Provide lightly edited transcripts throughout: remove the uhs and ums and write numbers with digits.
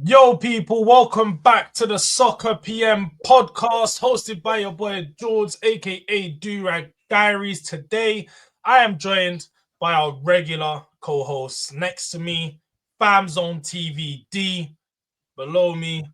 Yo, people, welcome back to the Soccer PM podcast hosted by your boy George, aka Durag Diaries. Today, I am joined by our regular co hosts. Next to me, FamZone TV D. Below me,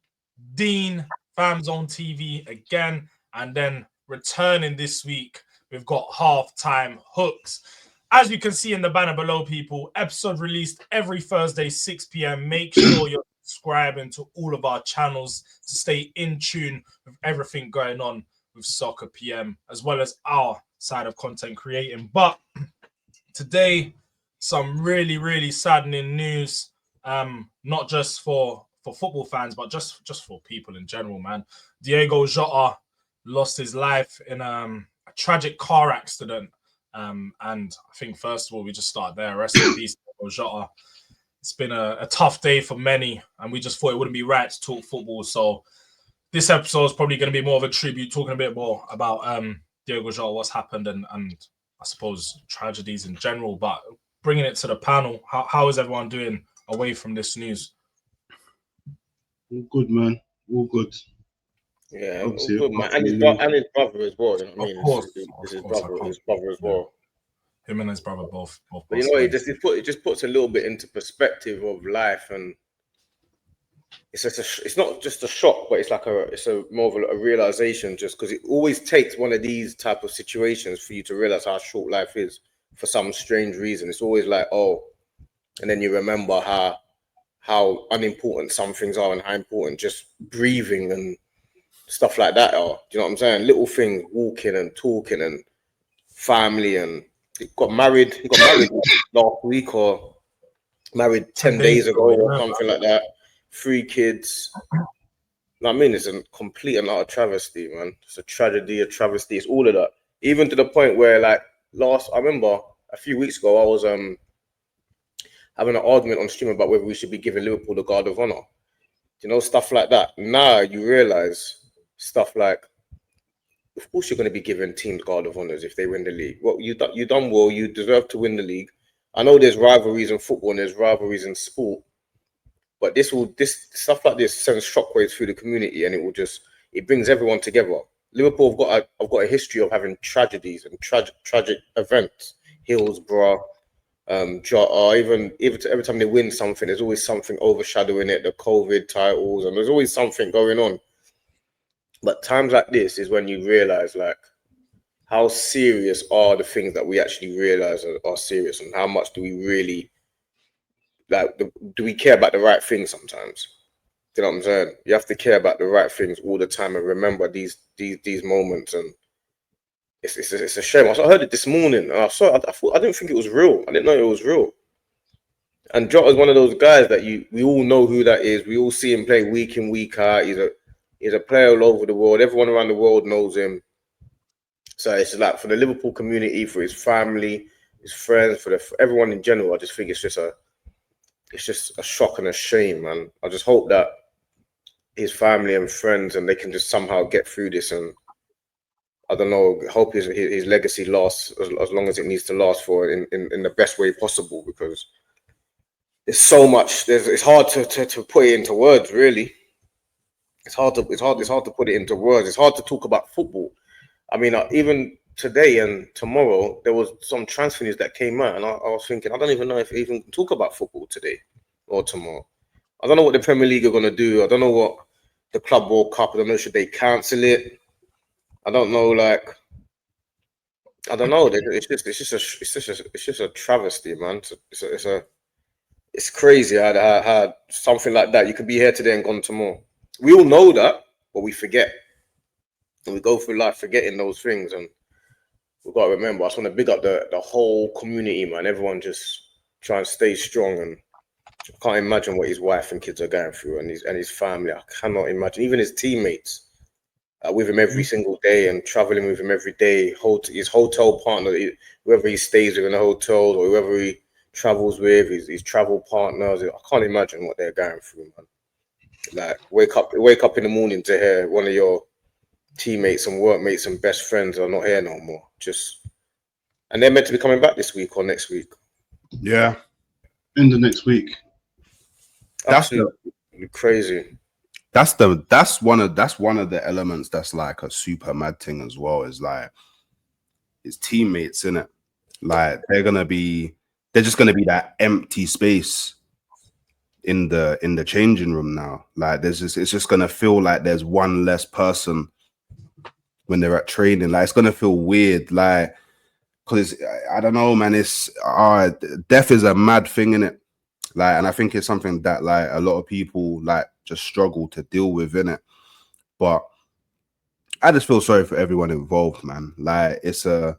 Dean, FamZone TV again. And then returning this week, we've got Halftime Hooks. As you can see in the banner below, people, episode released every Thursday, 6 p.m. Make sure you're subscribing to all of our channels to stay in tune with everything going on with Soccer PM, as well as our side of content creating. But today, some really, really saddening news, not just for football fans, but just for people in general, man. Diogo Jota lost his life in a tragic car accident. And I think, first of all, we just start there. Rest in peace, Jota. It's been a tough day for many, and we just thought it wouldn't be right to talk football. So this episode is probably going to be more of a tribute, talking a bit more about Diogo Jota, what's happened, and I suppose tragedies in general. But bringing it to the panel, how is everyone doing away from this news? All good, man. All good. Yeah, obviously, good, man. And his brother as well. You know what I mean? Of course, it's his brother as well. Him and his brother both. But you know, it just puts a little bit into perspective of life, and it's not just a shock, but it's more of a realization. Just because it always takes one of these type of situations for you to realize how short life is for some strange reason. It's always like, oh, and then you remember how unimportant some things are and how important just breathing and stuff like that are. Do you know what I'm saying? Little things, walking and talking and family, and he got married last week, or married 10 days ago or something like that. 3 kids. You know what I mean? It's a complete and utter travesty, man. It's a tragedy, a travesty. It's all of that. Even to the point where, like, I remember a few weeks ago, I was having an argument on stream about whether we should be giving Liverpool the Guard of Honor. You know, stuff like that. Now you realize stuff like, of course you're going to be giving teams Guard of Honors if they win the league. Well, you done well. You deserve to win the league. I know there's rivalries in football and there's rivalries in sport, but this stuff like this sends shockwaves through the community, and it brings everyone together. Liverpool have got a history of having tragedies and tragic events. Hillsborough, Jota, even every time they win something, there's always something overshadowing it. The COVID titles, and there's always something going on. But times like this is when you realize, like, how serious are the things that we actually realize are serious, and how much do we really, like, do we care about the right things sometimes? You know what I'm saying? You have to care about the right things all the time and remember these moments. And it's a shame. I heard it this morning, and I didn't think it was real. I didn't know it was real. And Jota is one of those guys that we all know who that is. We all see him play week in, week out. He's a player all over the world. Everyone around the world knows him. So it's like, for the Liverpool community, for his family, his friends, for everyone in general, I just think it's just a shock and a shame, man. I just hope that his family and friends, and they can just somehow get through this, and I don't know, hope his legacy lasts as long as it needs to last for in the best way possible, because there's so much. It's hard to put it into words, really. It's hard to put it into words. It's hard to talk about football. I mean, even today and tomorrow, there was some transfer news that came out, and I was thinking, I don't even know if we even talk about football today or tomorrow. I don't know what the Premier League are going to do. I don't know what the Club World Cup. I don't know, should they cancel it? I don't know. Like, I don't know. It's just a travesty, man. It's crazy how something like that, you could be here today and gone tomorrow. We all know that, but we forget. And we go through life forgetting those things. And we've got to remember, I just want to big up the whole community, man. Everyone just try and stay strong. And I can't imagine what his wife and kids are going through, and his family. I cannot imagine. Even his teammates with him every single day and traveling with him every day. His hotel partner, whoever he stays with in the hotel, or whoever he travels with, his travel partners. I can't imagine what they're going through, man. Like, wake up in the morning to hear one of your teammates and workmates and best friends are not here no more. And they're meant to be coming back this week or next week. Yeah, end of next week. Absolute Crazy. That's one of the elements that's like a super mad thing as well. Is like his teammates, innit? Like they're just gonna be that empty space in the changing room now. Like it's just gonna feel like there's one less person when they're at training. Like it's gonna feel weird, like because I don't know, man. It's death is a mad thing, innit? Like, and I think it's something that like a lot of people like just struggle to deal with, innit? But I just feel sorry for everyone involved, man. Like it's I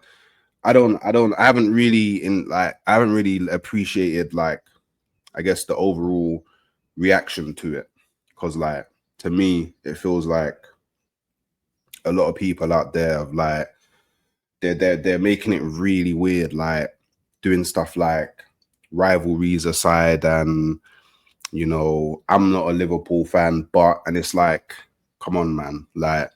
haven't really appreciated like I guess the overall reaction to it, because like to me it feels like a lot of people out there have like they're making it really weird, like doing stuff like rivalries aside, and you know, I'm not a Liverpool fan, and it's like, come on, man, like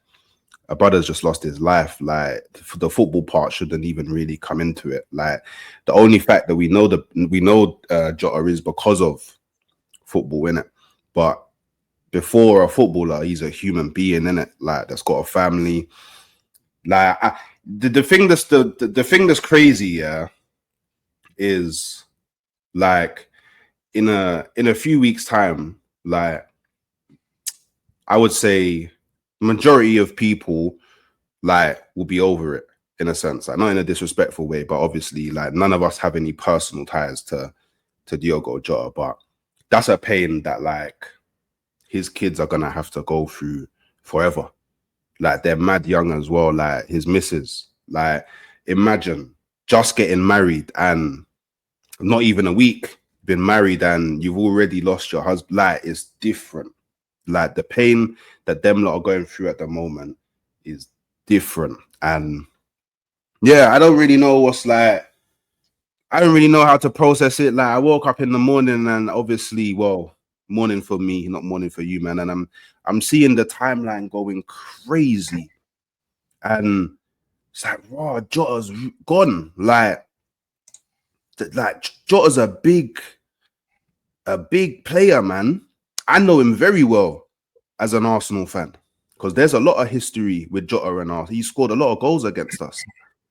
a brother's just lost his life. Like the football part shouldn't even really come into it. Like the only fact that we know Jota is because of football, innit? But before a footballer, he's a human being, innit? Like that's got a family. Like the thing that's crazy, yeah, is like in a few weeks' time, like I would say majority of people like will be over it in a sense, like not in a disrespectful way, but obviously like none of us have any personal ties to Diogo Jota, but that's a pain that like his kids are gonna have to go through forever. Like they're mad young as well, like his missus. Like imagine just getting married and not even a week been married and you've already lost your husband. Like it's different. Like the pain that them lot are going through at the moment is different. And yeah, I don't really know I don't really know how to process it. Like I woke up in the morning and obviously, well, morning for me, not morning for you, man. And I'm seeing the timeline going crazy. And it's like, wow, Jota's gone. Like Jota's a big player, man. I know him very well as an Arsenal fan because there's a lot of history with Jota and Arsenal. He scored a lot of goals against us.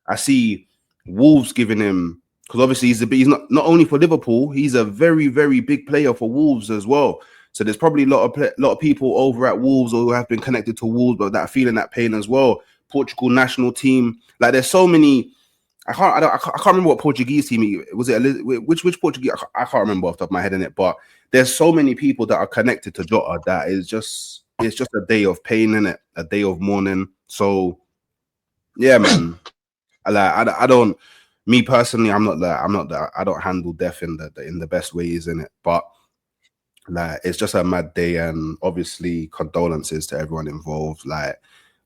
I see Wolves giving him, because obviously he's not only for Liverpool, he's a very, very big player for Wolves as well. So there's probably a lot of people over at Wolves or who have been connected to Wolves, but that are feeling that pain as well. Portugal national team, like there's so many. I can't remember what Portuguese team was it. Which Portuguese? I can't remember off the top of my head in it. But there's so many people that are connected to Jota that is just it's just a day of pain in it, a day of mourning. So yeah, man. I don't. Me personally, I'm not that. I don't handle death in the best ways in it. But like it's just a mad day, and obviously condolences to everyone involved. Like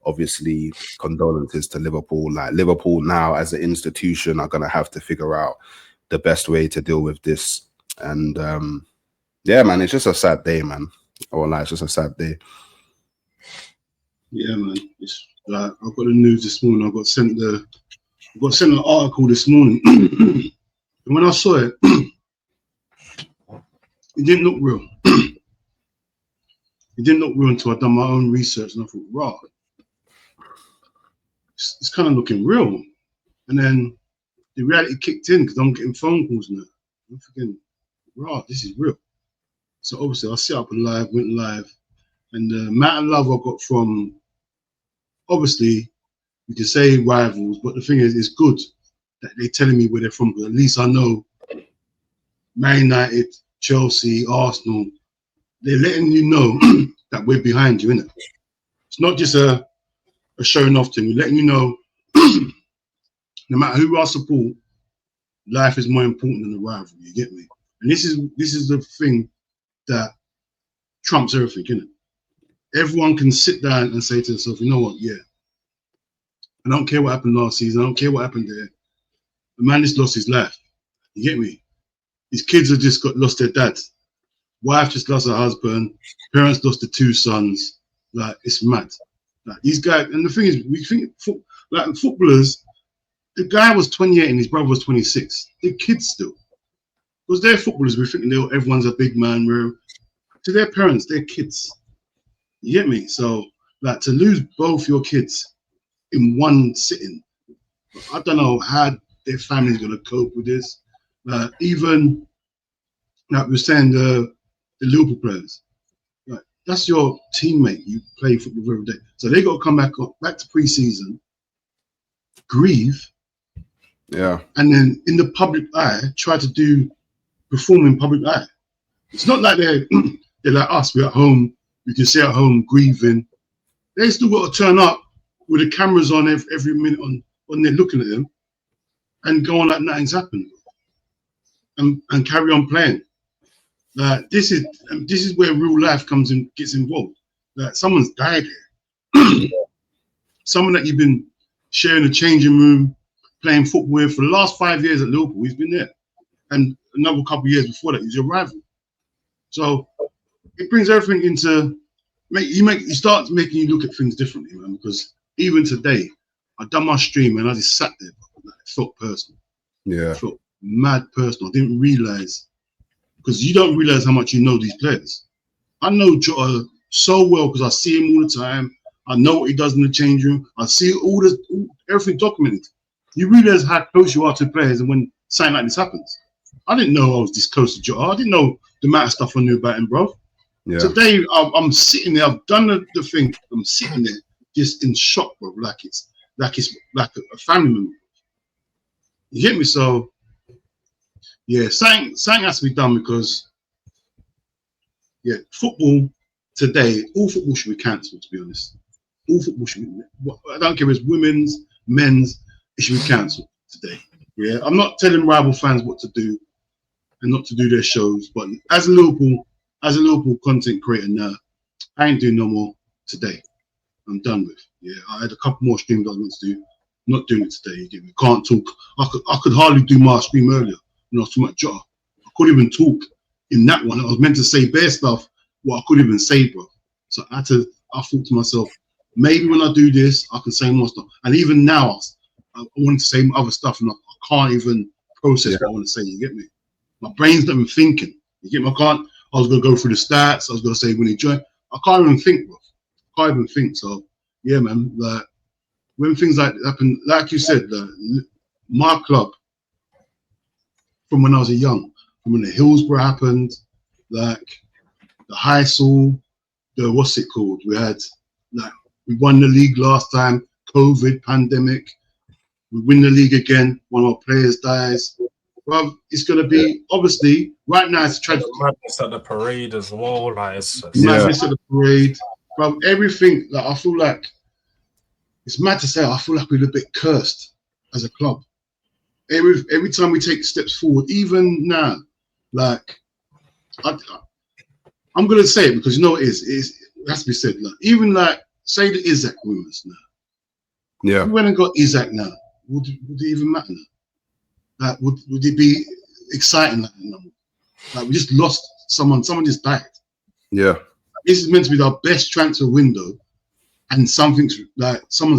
obviously condolences to Liverpool. Like Liverpool now as an institution are gonna have to figure out the best way to deal with this. And yeah, man, it's just a sad day, man. Oh, like it's just a sad day. Yeah, man. It's like I got the news this morning. I got sent an article this morning, and when I saw it, it didn't look real. It didn't look real until I'd done my own research, and I thought, right, it's kind of looking real. And then the reality kicked in because I'm getting phone calls now. I'm thinking, right, this is real. So obviously I set up went live, and the amount of love I got from, obviously, you can say rivals, but the thing is, it's good that they're telling me where they're from, but at least I know Man United, Chelsea, Arsenal, they're letting you know that we're behind you, innit? It's not just a showing off thing. We're letting you know, no matter who I support, life is more important than the rivalry, you get me? And this is the thing that trumps everything, innit? Everyone can sit down and say to themselves, you know what, yeah, I don't care what happened last season, I don't care what happened there. The man just lost his life. You get me? His kids have just lost their dad. Wife just lost her husband. Parents lost the 2 sons. Like, it's mad. Like, these guys, and the thing is, we think, like, footballers, the guy was 28 and his brother was 26. They're kids still. Because they're footballers, we're thinking everyone's a big man. to their parents, their kids. You get me? So, like, to lose both your kids in one sitting, I don't know how their family's gonna cope with this. Even like we were saying, the Liverpool players, like, that's your teammate. You play football every day, so they got to come back to pre-season, grieve, and then in the public eye try to perform in public eye. It's not like they're like us. We're at home. We can stay at home grieving. They still got to turn up with the cameras on every minute when they're looking at them, and go on like nothing's happened, and carry on playing. This is where real life gets involved. Like, someone's died here. Someone that you've been sharing a changing room, playing football with for the last 5 years at Liverpool. He's been there, and another couple of years before that, he's your rival. So it brings everything into it starts making you look at things differently, man. Because even today, I done my stream and I just sat there, like, it felt personal. Yeah, it felt mad personal. I didn't realize, because you don't realize how much you know these players. I know Jota so well because I see him all the time. I know what he does in the change room. I see everything documented. You realize how close you are to players, and when something like this happens. I didn't know I was this close to Jota. I didn't know the amount of stuff I knew about him, bro. Yeah. Today, I'm sitting there. I've done the thing. I'm sitting there just in shock, bro. Like it's like a family member. You get me? So, yeah, something has to be done, because, yeah, football today, all football should be cancelled, to be honest. All football should be, I don't care if it's women's, men's, it should be cancelled today. Yeah, I'm not telling rival fans what to do and not to do their shows, but as a Liverpool content creator now, I ain't doing no more today. I'm done with. Yeah, I had a couple more streams I was meant to do. Not doing it today. You get me? Can't talk. I could hardly do my stream earlier when I was talking about Jota. I couldn't even talk in that one. I was meant to say bare stuff, what I couldn't even say, bro. So I thought to myself, maybe when I do this, I can say more stuff. And even now, I wanted to say other stuff, and I can't even process what I want to say. You get me? My brain's not even thinking. You get me? I was going to go through the stats. I was going to say when he joined. I can't even think, bro. I can't even think. So, yeah, man. Like, when things like that happen, like you said, my club, from when I was young, from when the Hillsborough happened, like the Heysel, what's it called? We won the league last time, COVID, pandemic. We win the league again, one of our players dies. Well, it's going to be, obviously, right now it's tragic. Madness at the parade as well. Like, madness at the parade. Well, everything, like, I feel like, it's mad to say, I feel like we're a bit cursed as a club. Every time we take steps forward, even now, like, I'm going to say it because you know it has to be said. Like, even like, say the Isaac rumors now. Yeah. If we went and got Isaac now, would it even matter now? Like, would it be exciting? Like, we just lost someone just died. Yeah. This is meant to be our best transfer window, and someone's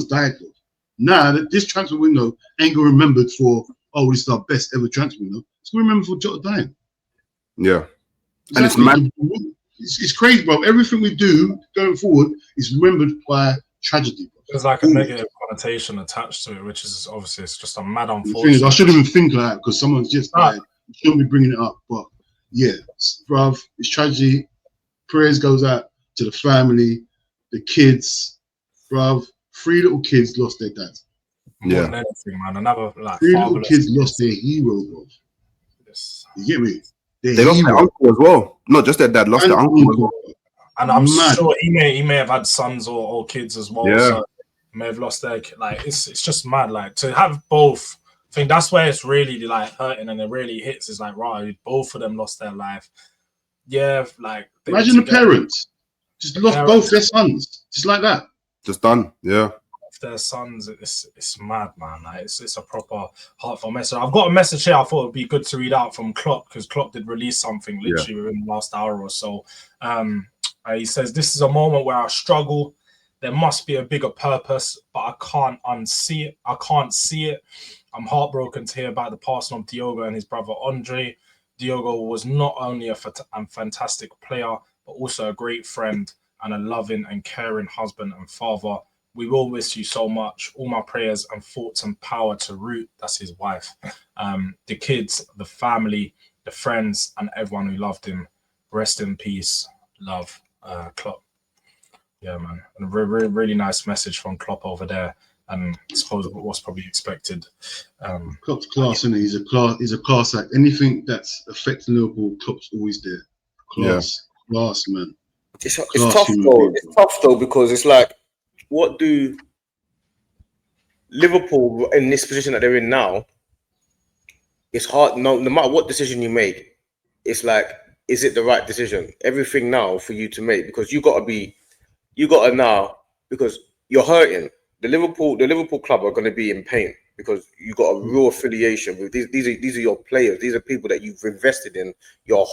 died. Now, this transfer window ain't going to be remembered for, oh, this is our best ever transfer window. It's going to be remembered for Jota dying. Yeah. Exactly. And it's mad. It's crazy, bro. Everything we do going forward is remembered by tragedy, bro. There's like a negative connotation attached to it, which is obviously it's just a mad unfortunate. The thing is, I shouldn't even think like that because someone's just died. You shouldn't be bringing it up. But yeah, bruv, it's tragedy. Prayers goes out to the family, the kids, bruv. 3 little kids lost their dad. More than anything, man. Another like 3 little kids lost their hero, bro. Yes. You get me? They lost their uncle as well. Not just their dad, lost their uncle as well. And I'm sure he may have had sons or kids as well. Yeah. So may have lost their like it's just mad. Like to have both. I think that's where it's really like hurting and it really hits. Is like right, both of them lost their life. Yeah, like imagine the parents just lost both their sons, just like that. Just done. Yeah. Their sons, it's mad, man. Like, it's a proper heartfelt message. I've got a message here I thought would be good to read out from Klopp because Klopp did release something literally within the last hour or so. He says, "This is a moment where I struggle. There must be a bigger purpose, but I can't unsee it. I can't see it. I'm heartbroken to hear about the passing of Diogo and his brother Andre. Diogo was not only a fantastic player, but also a great friend and a loving and caring husband and father. We will miss you so much. All my prayers and thoughts and power to Root, that's his wife, the kids, the family, the friends, and everyone who loved him. Rest in peace. Love, Klopp. Yeah, man. And a really nice message from Klopp over there. And I suppose what's probably expected. Klopp's class, isn't he? He's a class act. Anything that's affecting Liverpool, Klopp's always there. Class, man. It's tough though. It's tough though because it's like, what do Liverpool in this position that they're in now? It's hard. No matter what decision you make, it's like, is it the right decision? Everything now for you to make, because you gotta now, because you're hurting. The Liverpool club are going to be in pain because you got a real affiliation with these are your players. These are people that you've invested in your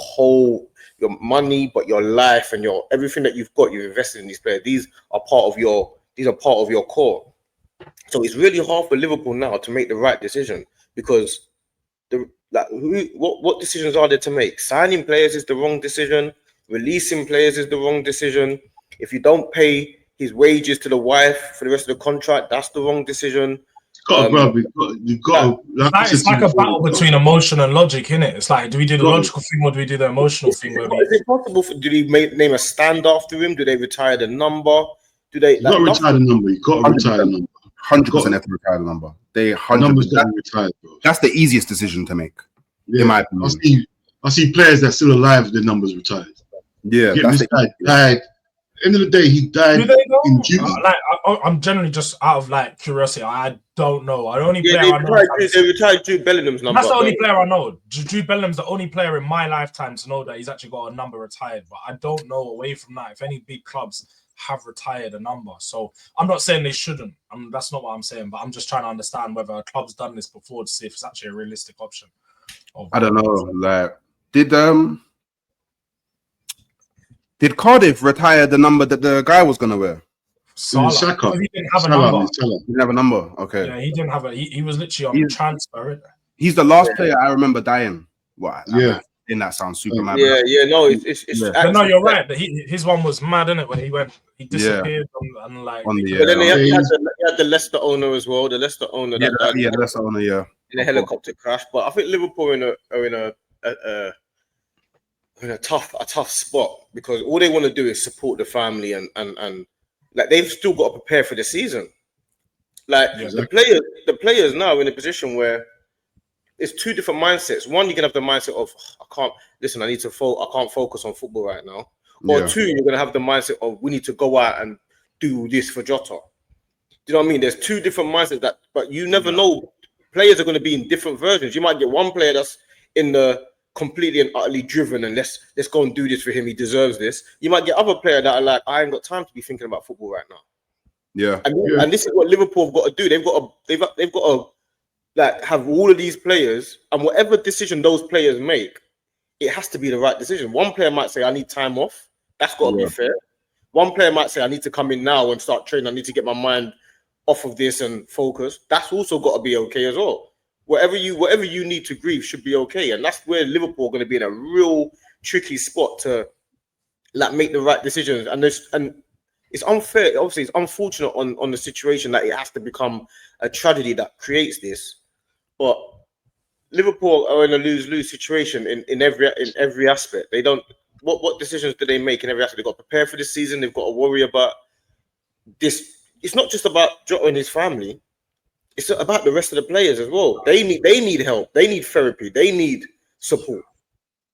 money, but your life and your everything that you've got. You've invested in these players. These are part of your core. So it's really hard for Liverpool now to make the right decision because what decisions are there to make? Signing players is the wrong decision. Releasing players is the wrong decision. If you don't pay his wages to the wife for the rest of the contract, that's the wrong decision. You've got it's like a battle between emotion and logic, isn't it? It's like, do we do the logical thing or do we do the emotional thing? Is it possible? Do they name a stand after him? Do they retire the number? Do they? You got to retire the number. You got to retire the number. 100% have to retire the number. They 100%. Numbers got to retire, bro. That's the easiest decision to make. Yeah. In my opinion. I see players that are still alive with their numbers retired. Yeah, this guy died. End of the day, he died in June. I'm generally just out of like curiosity. I don't know. The only player I know. They retired Jude Bellingham's number. That's the only player I know. Jude Bellingham's the only player in my lifetime to know that he's actually got a number retired. But I don't know away from that if any big clubs have retired a number. So I'm not saying they shouldn't. That's not what I'm saying. But I'm just trying to understand whether a club's done this before to see if it's actually a realistic option. I don't know. Like, did Cardiff retire the number that the guy was gonna wear? Salah. He didn't have a number. He didn't have a number. Okay. Yeah, he didn't have a. He was literally on transfer. He's the last player I remember dying. What? Yeah. In that sounds super mad. Yeah. No, it's But no, you're right. His one was mad, innit? When he disappeared and like. But then he had the Leicester owner as well. The Leicester owner. The Leicester owner. Yeah. In a helicopter crash, but I think Liverpool are in a tough spot because all they want to do is support the family and like they've still got to prepare for the season. Like the players now are in a position where it's two different mindsets. One, you can have the mindset of I can't focus on football right now. Or two, you're gonna have the mindset of we need to go out and do this for Jota. Do you know what I mean? There's two different mindsets but you never know. Players are going to be in different versions. You might get one player that's in the completely and utterly driven and let's go and do this for him. He deserves this. You might get other players that are like, I ain't got time to be thinking about football right now. Yeah. And this is what Liverpool have got to do. They've got to like have all of these players, and whatever decision those players make, it has to be the right decision. One player might say, I need time off. That's got to be fair. One player might say, I need to come in now and start training. I need to get my mind off of this and focus. That's also got to be okay as well. Whatever you need to grieve should be okay, and that's where Liverpool are going to be in a real tricky spot to like make the right decisions. And it's unfair. Obviously, it's unfortunate on the situation that it has to become a tragedy that creates this. But Liverpool are in a lose-lose situation in every aspect. They don't. What decisions do they make in every aspect? They've got to prepare for the season. They've got to worry about this. It's not just about Jota and his family. It's about the rest of the players as well. They need help. They need therapy. They need support.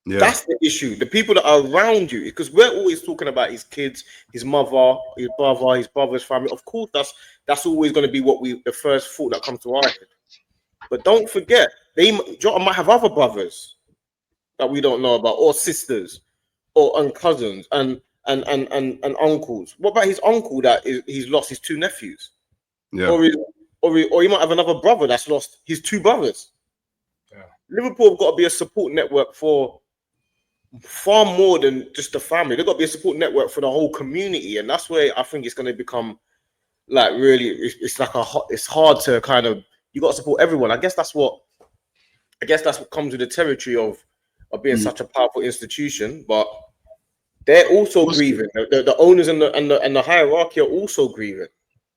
Yeah. That's the issue. The people that are around you, because we're always talking about his kids, his mother, his brother, his brother's family. Of course, that's always going to be the first thought that comes to our head. But don't forget, Jota might have other brothers that we don't know about, or sisters, and cousins, and uncles. What about his uncle he's lost his two nephews? Yeah. Or he might have another brother that's lost his two brothers. Yeah. Liverpool have got to be a support network for far more than just the family. They've got to be a support network for the whole community, and that's where I think it's going to become like really. It's hard to kind of you got to support everyone. I guess that's what comes with the territory of being such a powerful institution. But They're also grieving. The owners and the hierarchy are also grieving.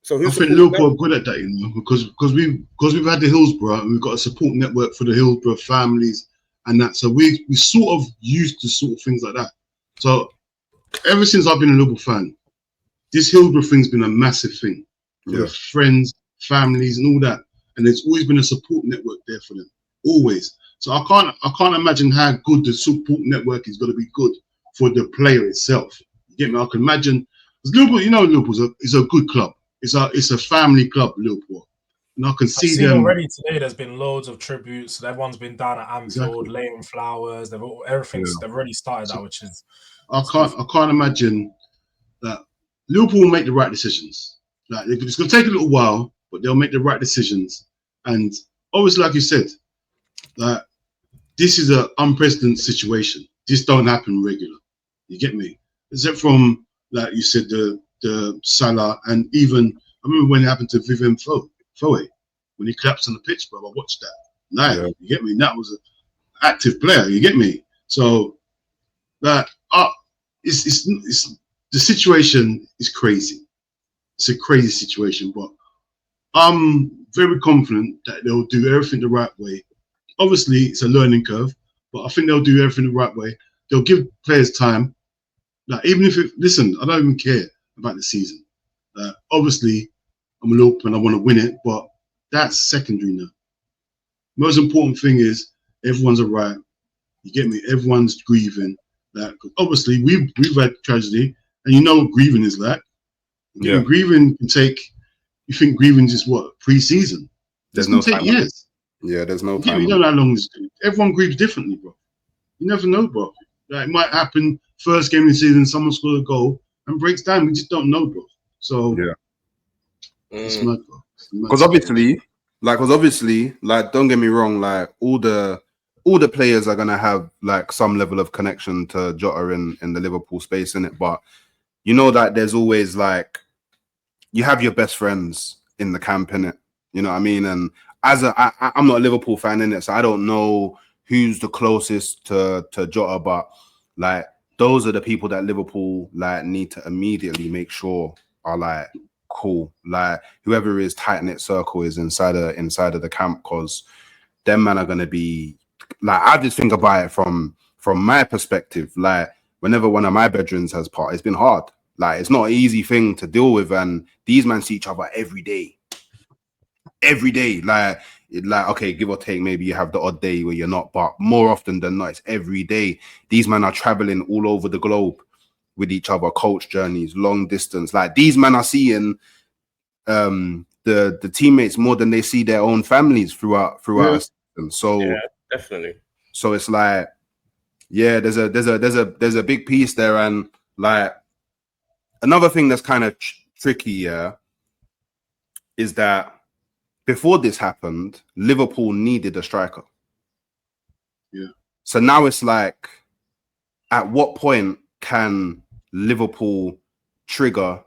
So I who's think Liverpool are good at that, you know, because we've had the Hillsborough and we've got a support network for the Hillsborough families and that. So we sort of used to sort of things like that. So ever since I've been a Liverpool fan, this Hillsborough thing's been a massive thing for the friends, families, and all that. And there's always been a support network there for them, always. So I can't imagine how good the support network is going to be good for the player itself. You get me? I can imagine Liverpool. You know, Liverpool is a good club. It's a family club, Liverpool, and I can see them already today. There's been loads of tributes. Everyone's been down at Anfield, laying flowers. They've already started that, which is. I can't imagine that Liverpool will make the right decisions. Like it's going to take a little while, but they'll make the right decisions. And obviously, like you said, that this is an unprecedented situation. This don't happen regular. You get me? Except from, like you said, the Salah, and even I remember when it happened to Vivian Foe when he collapsed on the pitch, bro. I watched that live. You get me? And that was an active player. You get me? So that it's the situation is crazy. It's a crazy situation, but I'm very confident that they'll do everything the right way. Obviously, it's a learning curve, but I think they'll do everything the right way. They'll give players time. Like even if listen, I don't even care about the season. Obviously, I'm a Liverpool and I want to win it, but that's secondary now. Most important thing is everyone's alright. You get me? Everyone's grieving. That obviously we've had tragedy, and you know what grieving is like. Yeah, grieving can take. You think grieving is what pre-season? There's no take years. Yeah, there's no time. You don't know how long this. Everyone grieves differently, bro. You never know, bro. Like, it might happen first game of the season, someone scores a goal and breaks down. We just don't know, bro. So it's mad, bro. Because obviously, don't get me wrong, like all the players are gonna have like some level of connection to Jota in the Liverpool space, in it. But you know that there's always like you have your best friends in the camp, in it. You know what I mean? And I'm not a Liverpool fan, in it, so I don't know who's the closest to Jota, but like those are the people that Liverpool like need to immediately make sure are like cool. Like whoever is tight-knit circle is inside of the camp, because them man are gonna be like, I just think about it from my perspective. Like whenever one of my bedrooms has part, it's been hard. Like it's not an easy thing to deal with, and these men see each other every day. Like okay, give or take, maybe you have the odd day where you're not, but more often than not, it's every day. These men are traveling all over the globe with each other, coach journeys, long distance. Like these men are seeing the teammates more than they see their own families throughout a season. So yeah, definitely. So it's like, yeah, there's a big piece there, and like another thing that's kind of tricky, is that before this happened, Liverpool needed a striker. Yeah. So now it's like, at what point can Liverpool trigger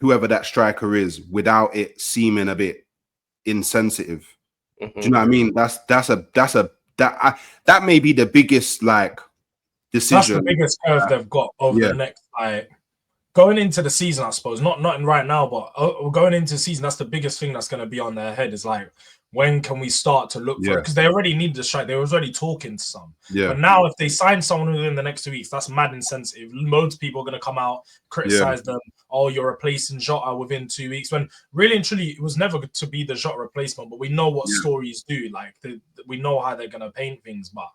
whoever that striker is without it seeming a bit insensitive? Do you know what I mean? That may be the biggest like decision. That's the biggest curve they've got over the next like going into the season, I suppose. Not in right now, but going into the season, that's the biggest thing that's going to be on their head. Is like, when can we start to look for it? Because they already need the strike. They were already talking to some. Yeah. But now, if they sign someone within the next 2 weeks, that's mad insensitive. Loads of people are going to come out, criticize them. Oh, you're replacing Jota within 2 weeks. When really and truly, it was never to be the Jota replacement. But we know what stories do. Like, we know how they're going to paint things. But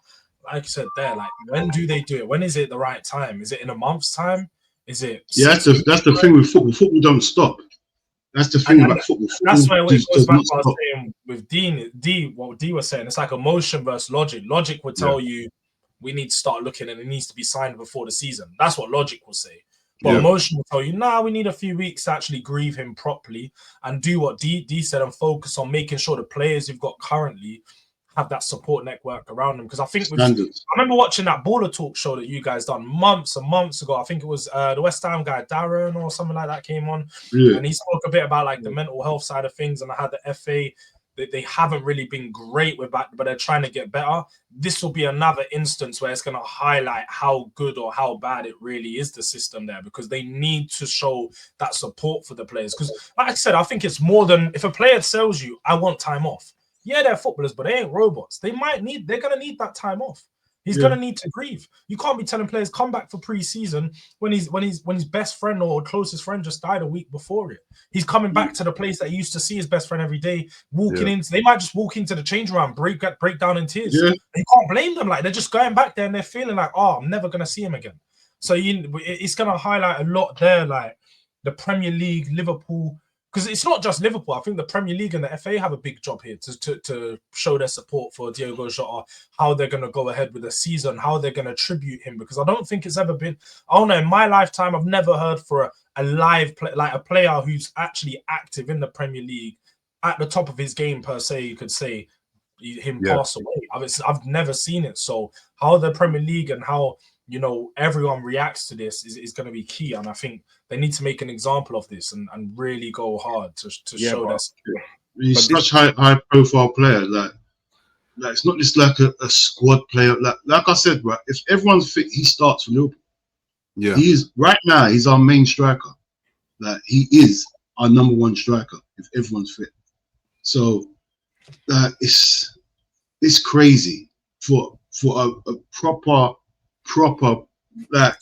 like you said there, like, when do they do it? When is it the right time? Is it in a month's time? Is it? Yeah, that's the thing with football. Football don't stop. That's the thing about football. That's why it goes back to what I was saying with what D was saying. It's like emotion versus logic. Logic would tell you we need to start looking and it needs to be signed before the season. That's what logic will say. But emotion will tell you, we need a few weeks to actually grieve him properly and do what D said and focus on making sure the players you've got currently have that support network around them. Because I think I remember watching that Baller Talk show that you guys done months and months ago. I think it was the West Ham guy, Darren or something like that, came on. And he spoke a bit about like the mental health side of things. And I had the FA they haven't really been great with that, but they're trying to get better. This will be another instance where it's going to highlight how good or how bad it really is, the system there, because they need to show that support for the players. Because, like I said, I think it's more than if a player tells you, I want time off. Yeah, they're footballers, but they ain't robots. They're going to need that time off. He's going to need to breathe. You can't be telling players come back for pre-season when his best friend or closest friend just died a week before it. He's coming back to the place that he used to see his best friend every day, walking in. They might just walk into the change room, break down in tears. Yeah. You can't blame them. Like, they're just going back there and they're feeling like, oh, I'm never going to see him again. So it's going to highlight a lot there, like the Premier League, Liverpool. Because it's not just Liverpool. I think the Premier League and the FA have a big job here to show their support for Diogo Jota, how they're going to go ahead with the season, how they're going to tribute him. Because I don't think it's ever been, I don't know, in my lifetime, I've never heard for a live play, like a player who's actually active in the Premier League at the top of his game, per se, you could say, him pass away. I've never seen it. So how the Premier League and how, you know, everyone reacts to this is going to be key. And I think they need to make an example of this and really go hard to show this. He's such high profile player. Like it's not just like a squad player. Like I said, right, if everyone's fit, he starts for Liverpool. Yeah. He is right now, he's our main striker. Like he is our number one striker if everyone's fit. So it's crazy for a proper like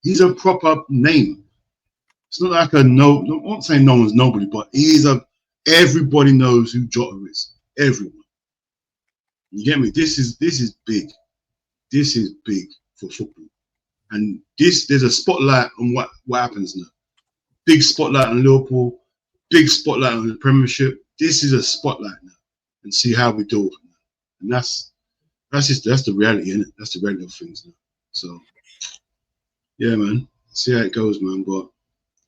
he's a proper name. It's not like I won't say no one's nobody, but everybody knows who Jota is. Everyone. You get me? This is big. This is big for football. And there's a spotlight on what happens now. Big spotlight on Liverpool, big spotlight on the Premiership. This is a spotlight now. And see how we do it now. And that's the reality, isn't it? That's the reality of things now. So yeah, man. See how it goes, man. But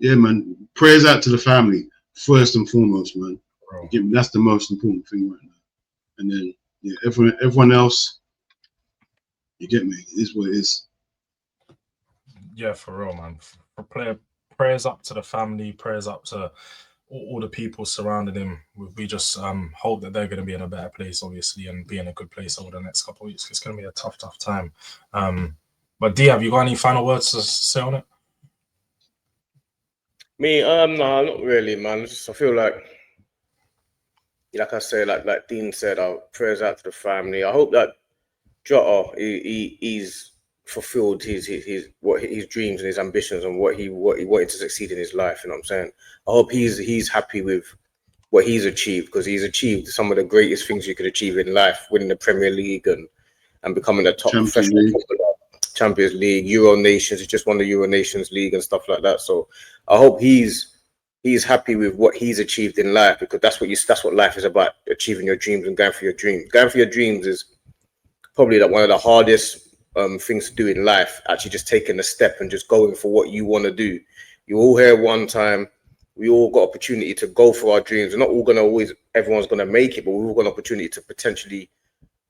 yeah, man. Prayers out to the family first and foremost, man. That's the most important thing right now. And then yeah, everyone else, you get me. It is what it is. Yeah, for real, man. Prayers up to the family. Prayers up to all the people surrounding him. We just hope that they're going to be in a better place, obviously, and be in a good place over the next couple of weeks. It's going to be a tough time. But D, have you got any final words to say on it? Me, no, not really, man. I feel like I say, like Dean said, our prayers out to the family. I hope that Jota, he's fulfilled his dreams and his ambitions and what he wanted to succeed in his life. You know what I'm saying? I hope he's happy with what he's achieved, because he's achieved some of the greatest things you could achieve in life, winning the Premier League and becoming a top professional footballer. Champions League, Euro Nations. He just won the Euro Nations League and stuff like that. So I hope he's happy with what he's achieved in life, because that's what life is about: achieving your dreams and going for your dreams. Going for your dreams is probably one of the hardest things to do in life. Actually, just taking a step and just going for what you want to do. You all here one time. We all got opportunity to go for our dreams. We're not all everyone's gonna make it, but we've all got an opportunity to potentially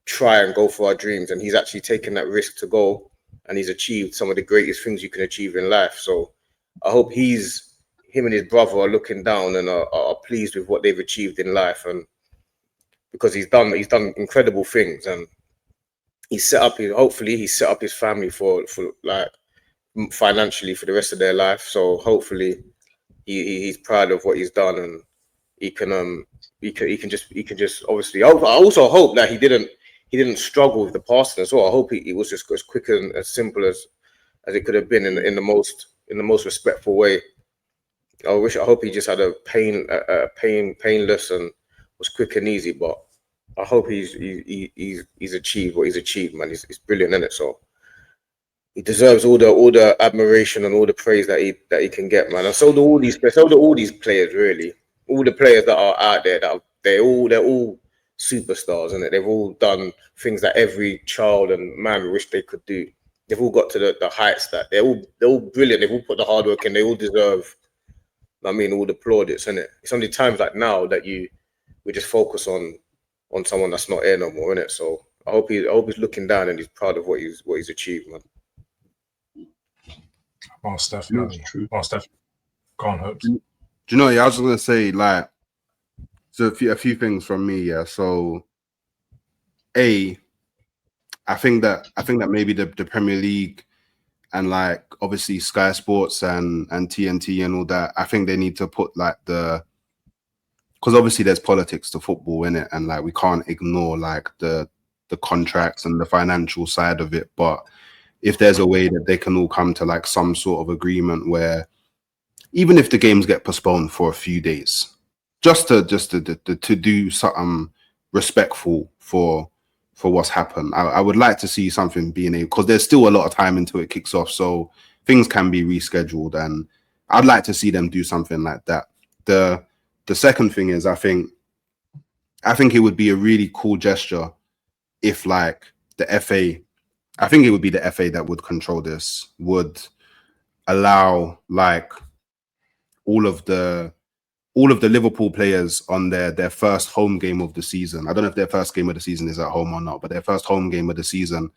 try and go for our dreams. And he's actually taken that risk to go. And he's achieved some of the greatest things you can achieve in life. So I hope him and his brother are looking down and are pleased with what they've achieved in life, and because he's done incredible things, and hopefully he set up his family for like financially for the rest of their life. So hopefully he's proud of what he's done, and he can just obviously. I also hope that he didn't struggle with the passing as well. I hope it was just as quick and as simple as it could have been in the most respectful way. I hope he just had a painless and was quick and easy. But I hope he's achieved what he's achieved, man. He's brilliant, isn't it? So he deserves all the admiration and all the praise that he can get, man. And so do all these players, really. All the players that are out there, they're all superstars, and they've all done things that every child and man wish they could do. They've all got to the heights that they're all brilliant. They've all put the hard work in. They all deserve, all the plaudits, isn't it? It's only times like now that we just focus on someone that's not here no more, isn't it? So I hope he's looking down and he's proud of what he's achieved, man. Most definitely. Most definitely. Go on, Hopes. Do you know? Yeah, I was gonna say, like, So a few things from me, yeah. So, I think that maybe the Premier League and like obviously Sky Sports and TNT and all that, I think they need to put like because obviously there's politics to football in it, and like we can't ignore like the contracts and the financial side of it. But if there's a way that they can all come to like some sort of agreement where even if the games get postponed for a few days, just to do something respectful for what's happened. I would like to see something being able, because there's still a lot of time until it kicks off, so things can be rescheduled, and I'd like to see them do something like that. The second thing is I think it would be a really cool gesture if like the FA, I think it would be the FA that would control this, would allow like all of the Liverpool players on their first home game of the season. I don't know if their first game of the season is at home or not, but their first home game of the season,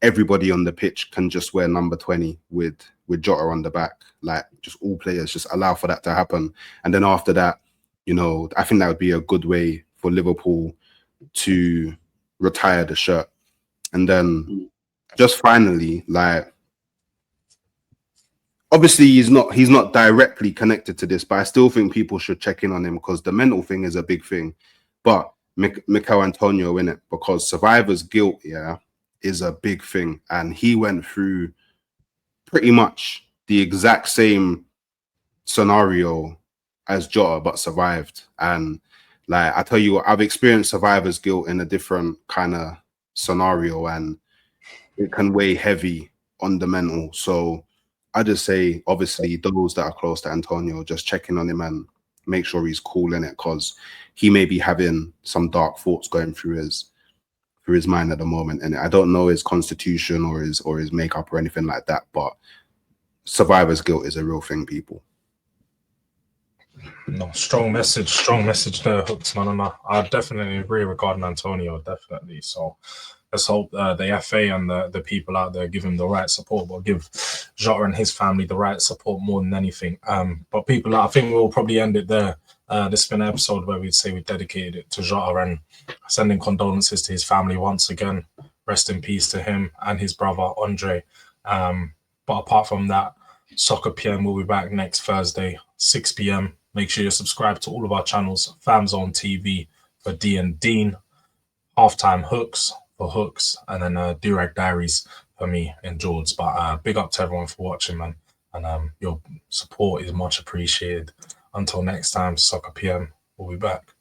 everybody on the pitch can just wear number 20 with Jota on the back. Like just all players, just allow for that to happen. And then after that, you know, I think that would be a good way for Liverpool to retire the shirt. And then just finally, like, obviously he's not directly connected to this, but I still think people should check in on him because the mental thing is a big thing. But Mikel Antonio in it, because survivor's guilt, yeah, is a big thing, and he went through pretty much the exact same scenario as Jota, but survived. And like I tell you what, I've experienced survivor's guilt in a different kind of scenario, and it can weigh heavy on the mental. So I just say, obviously, those that are close to Antonio, just checking on him and make sure he's cool in it, because he may be having some dark thoughts going through his mind at the moment. And I don't know his constitution or his makeup or anything like that, but survivor's guilt is a real thing, people. No, strong message there, Hooks. No. I definitely agree regarding Antonio, definitely. So let's hope the FA and the people out there give him the right support, but give Jota and his family the right support more than anything. But people, I think we'll probably end it there. This has been an episode where we'd say we dedicated it to Jota and sending condolences to his family once again. Rest in peace to him and his brother, Andre. But apart from that, Soccer PM will be back next Thursday, 6 p.m. Make sure you're subscribed to all of our channels. FamZone TV for D and Dean, Halftime Hooks for Hooks, and then Durag Diaries for me and George. But big up to everyone for watching, man. And your support is much appreciated. Until next time, Soccer PM will be back.